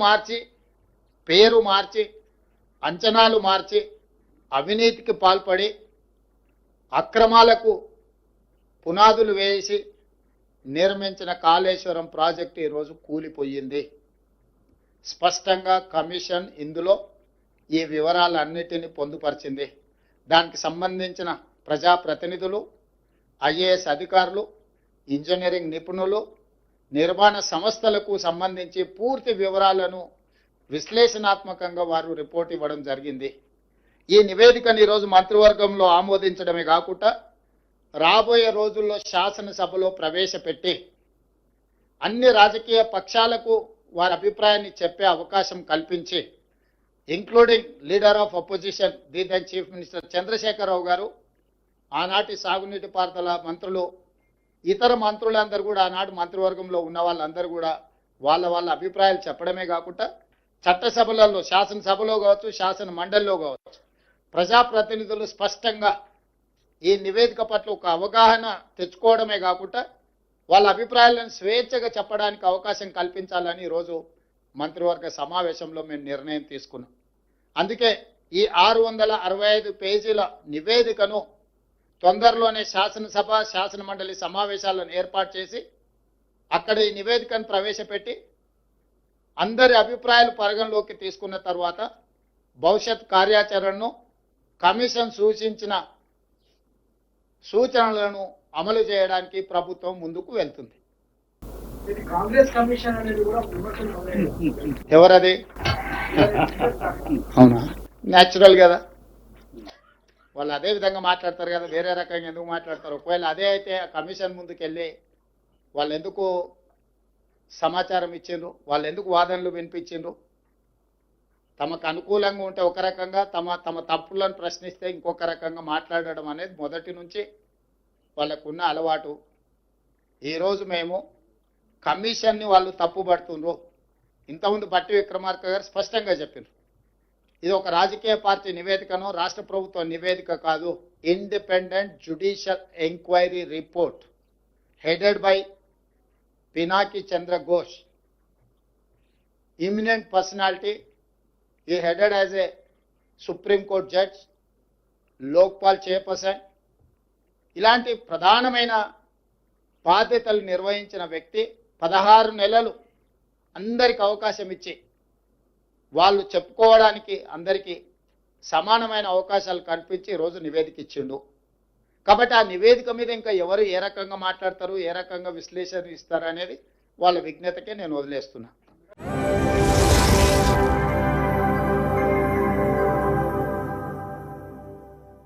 మార్చి పేరు మార్చి అంచనాలు మార్చి అవినీతికి పాల్పడి అక్రమాలకు పునాదులు వేసి నిర్మించిన కాళేశ్వరం ప్రాజెక్టు ఈరోజు కూలిపోయింది. స్పష్టంగా కమిషన్ ఇందులో ఈ వివరాలన్నిటినీ పొందుపరిచింది. దానికి సంబంధించిన ప్రజాప్రతినిధులు, ఐఏఎస్ అధికారులు, ఇంజనీరింగ్ నిపుణులు, నిర్మాణ సంస్థలకు సంబంధించి పూర్తి వివరాలను విశ్లేషణాత్మకంగా వారు రిపోర్ట్ ఇవ్వడం జరిగింది. ఈ నివేదికను ఈరోజు మంత్రివర్గంలో ఆమోదించడమే కాకుండా రాబోయే రోజుల్లో శాసనసభలో ప్రవేశపెట్టి అన్ని రాజకీయ పక్షాలకు వారి అభిప్రాయాన్ని చెప్పే అవకాశం కల్పించి, including leader of opposition the chief minister Chandrasekhara Rao గారు, ఆనాటి సాగునీటి పారుదల మంత్రులు, ఇతర మంత్రులందరూ కూడా ఆనాటి మంత్రివర్గంలో ఉన్న వాళ్ళందరూ కూడా వాళ్ళ అభిప్రాయాలు చెప్పడమే కాకుండా చట్టసభలలో, శాసనసభలో కావచ్చు, శాసన మండలిలో కావచ్చు, ప్రజాప్రతినిధులు స్పష్టంగా ఈ నివేదిక పట్ల ఒక అవగాహన తెచ్చుకోవడమే కాకుండా వాళ్ళ అభిప్రాయాలను స్వేచ్ఛగా చెప్పడానికి అవకాశం కల్పించాలని ఈరోజు మంత్రివర్గ సమావేశంలో మేము నిర్ణయం తీసుకున్నాం. అందుకే ఈ 665 పేజీల నివేదికను తొందరలోనే శాసనసభ, శాసన మండలి సమావేశాలను ఏర్పాటు చేసి అక్కడ ఈ నివేదికను ప్రవేశపెట్టి అందరి అభిప్రాయాలు పరిగణలోకి తీసుకున్న తర్వాత భవిష్యత్ కార్యాచరణను, కమిషన్ సూచించిన సూచనలను అమలు చేయడానికి ప్రభుత్వం ముందుకు వెళ్తుంది. కాంగ్రెస్ కమిషన్ అనేది కూడా ఎవరది? అవునా, న్యాచురల్ కదా, వాళ్ళు అదే విధంగా మాట్లాడతారు కదా, వేరే రకంగా ఎందుకు మాట్లాడతారు? ఒకవేళ అదే అయితే ఆ కమిషన్ ముందుకెళ్ళి వాళ్ళు ఎందుకు సమాచారం ఇచ్చిండ్రు, వాళ్ళు ఎందుకు వాదనలు వినిపించిండ్రు? తమకు అనుకూలంగా ఉంటే ఒక రకంగా, తమ తప్పులను ప్రశ్నిస్తే ఇంకొక రకంగా మాట్లాడడం అనేది మొదటి నుంచి వాళ్ళకున్న అలవాటు. ఈరోజు మేము కమిషన్ని వాళ్ళు తప్పుపడుతుండ్రు. ఇంతకుముందు బట్టి విక్రమార్క గారు స్పష్టంగా చెప్పారు, ఇది ఒక రాజకీయ పార్టీ నివేదికను, రాష్ట్ర ప్రభుత్వ నివేదిక కాదు, independent judicial enquiry report headed by Pinaki Chandra Ghosh, imminent personality. He headed as a Supreme Court judge, Lokpal chairperson, ఇలాంటి ప్రధానమైన బాధ్యతలు నిర్వహించిన వ్యక్తి 16 నెలలు అందరికి అవకాశం ఇచ్చి వాళ్ళు చెప్పుకోవడానికి అందరికీ సమానమైన అవకాశాలు కల్పించి ఈరోజు నివేదిక ఇచ్చిండు. కాబట్టి ఆ నివేదిక మీద ఇంకా ఎవరు ఏ రకంగా మాట్లాడతారు, ఏ రకంగా విశ్లేషణ ఇస్తారు అనేది వాళ్ళ విజ్ఞతకే నేను వదిలేస్తున్నా.